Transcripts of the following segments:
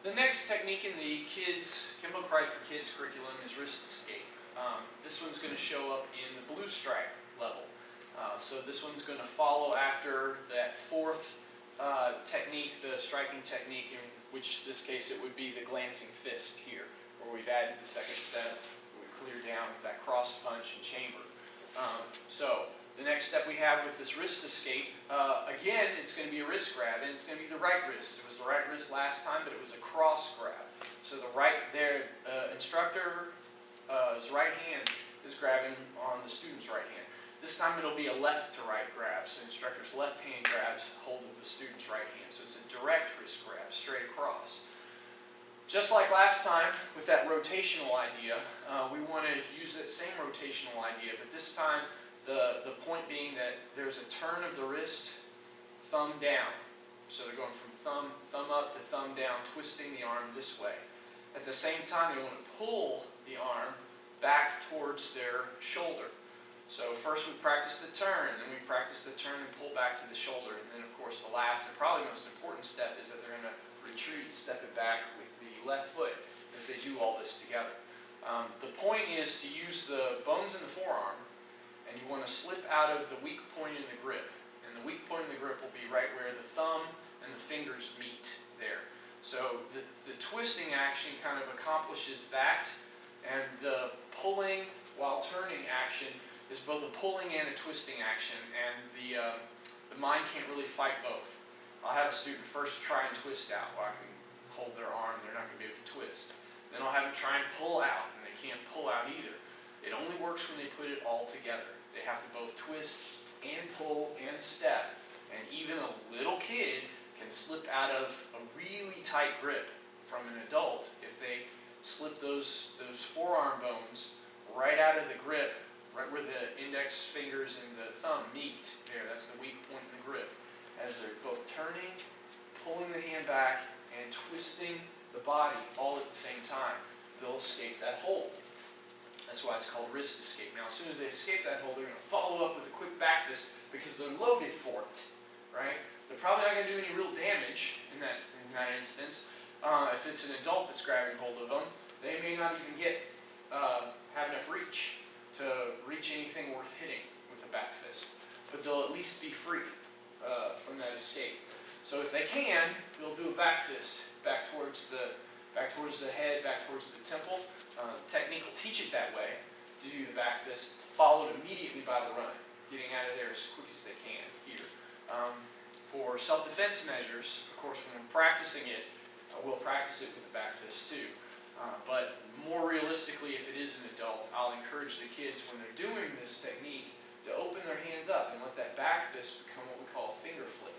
The next technique in the Kenpo Karate for Kids curriculum is wrist escape. This one's going to show up in the blue stripe level. So this one's going to follow after that fourth technique, the striking technique, in which this case it would be the glancing fist here, where we've added the second step, we clear down with that cross punch and chamber. So the next step we have with this wrist escape, again, it's going to be a wrist grab, and it's going to be the right wrist. It was the right wrist last time, but it was a cross grab. So the instructor's right hand is grabbing on the student's right hand. This time it'll be a left to right grab. So the instructor's left hand grabs hold of the student's right hand. So it's a direct wrist grab, straight across. Just like last time with that rotational idea, we want to use that same rotational idea, but this time the point being that there's a turn of the wrist, thumb down. So they're going from thumb up to thumb down, twisting the arm this way. At the same time, they want to pull the arm back towards their shoulder. So first we practice the turn, then we practice the turn and pull back to the shoulder. And then of course the last and probably most important step is that they're going to retreat, step it back with the left foot as they do all this together. The point is to use the bones in the forearm, and you want to slip out of the weak point in the grip. And the weak point in the grip will be right where the thumb and the fingers meet there. So the twisting action kind of accomplishes that, and the pulling while turning action is both a pulling and a twisting action, and the mind can't really fight both. I'll have a student first try and twist out. Well, I can hold their arm, they're not going to be able to twist. Then I'll have them try and pull out, and they can't pull out either. It only works when they put it all together. They have to both twist and pull and step, and even a little kid can slip out of a really tight grip from an adult if they slip those forearm bones right out of the grip, right where the index fingers and the thumb meet. There, that's the weak point in the grip. As they're both turning, pulling the hand back, and twisting the body all at the same time, they'll escape that hold. That's why it's called wrist escape. Now, as soon as they escape that hold, they're going to follow up with a quick back fist because they're loaded for it, right? They're probably not going to do any real damage in that instance. If it's an adult that's grabbing hold of them, they may not even have enough reach to reach anything worth hitting with a back fist, but they'll at least be free from that escape. So if they can, they'll do a back fist back towards the head, back towards the temple. Technique will teach it that way to do the back fist, followed immediately by the run, getting out of there as quick as they can here. For self-defense measures, of course, when we're practicing it, we'll practice it with the back fist too. But more realistically, if it is an adult, I'll encourage the kids when they're doing this technique to open their hands up and let that back fist become what we call a finger flick,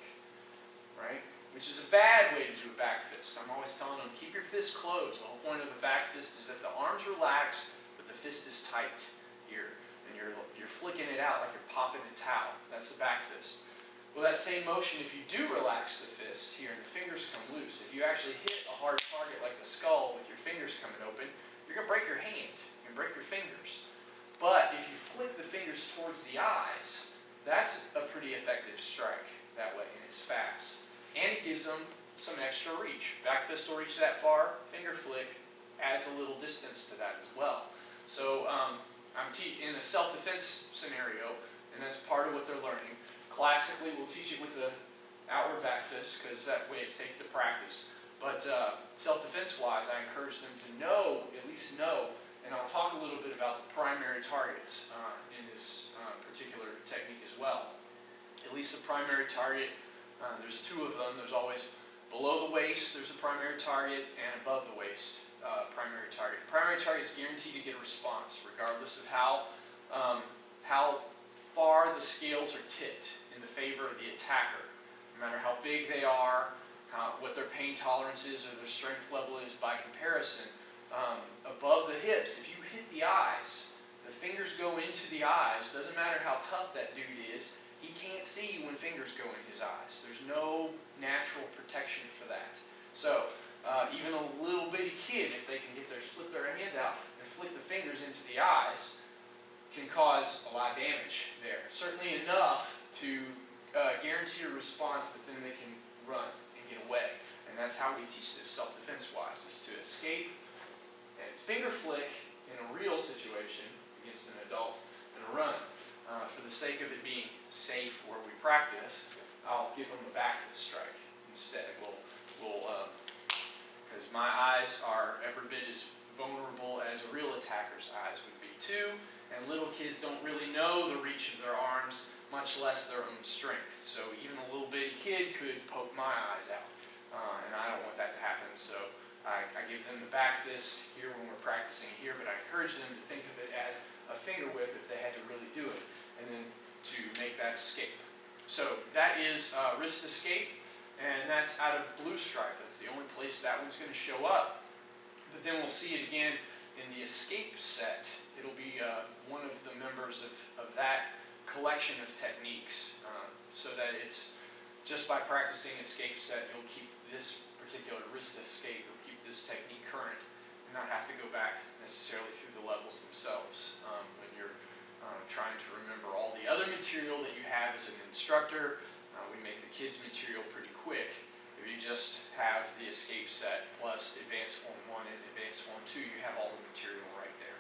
right? Which is a bad way to do a back fist. I'm always telling them, keep your fist closed. The whole point of a back fist is that the arms relax, but the fist is tight here. And you're flicking it out like you're popping a towel. That's the back fist. Well, that same motion, if you do relax the fist here and the fingers come loose, if you actually hit a hard target like the skull with your fingers coming open, you're going to break your hand. You're going to break your fingers. But if you flick the fingers towards the eyes, that's a pretty effective strike that way, and it's fast. And it gives them some extra reach. Back fist will reach that far. Finger flick adds a little distance to that as well. So I'm in a self-defense scenario, and that's part of what they're learning. Classically, we'll teach it with the outward back fist because that way it's safe to practice. But self-defense-wise, I encourage them to at least know, and I'll talk a little bit about the primary targets in this particular technique as well. At least the primary target, there's two of them. There's always below the waist, there's a primary target, and above the waist, primary target. Primary target is guaranteed to get a response, regardless of how far the scales are tipped in the favor of the attacker. No matter how big they are, what their pain tolerance is, or their strength level is by comparison. Above the hips, if you hit the eyes, the fingers go into the eyes. Doesn't matter how tough that dude is, he can't see when fingers go in his eyes. There's no natural protection for that. So, even a little bitty kid, if they can slip their hands out and flick the fingers into the eyes, can cause a lot of damage there. Certainly enough to guarantee a response that then they can run and get away. And that's how we teach this self-defense wise, is to escape and finger flick in a real situation against an adult and a run. For the sake of it being safe where we practice, I'll give them a back fist strike instead. Because my eyes are every bit as vulnerable as a real attacker's eyes would be too, and little kids don't really know the reach of their arms, much less their own strength. So even a little bitty kid could poke my eyes out, and I don't want that to happen. So I give them the back fist here when we're practicing here, but I encourage them to think of it as a finger whip if they had to really do it, and then to make that escape. So that is wrist escape, and that's out of blue stripe. That's the only place that one's going to show up. But then we'll see it again in the escape set. It'll be one of the members of that collection of techniques, so that it's just by practicing escape set, you'll keep this particular wrist escape, you'll keep this technique current, and not have to go back necessarily through the levels themselves when you're trying to remember all the other material that you have as an instructor. We make the kids' material pretty quick. If you just have the escape set plus Advanced Form 1 and Advanced Form 2, you have all the material right there.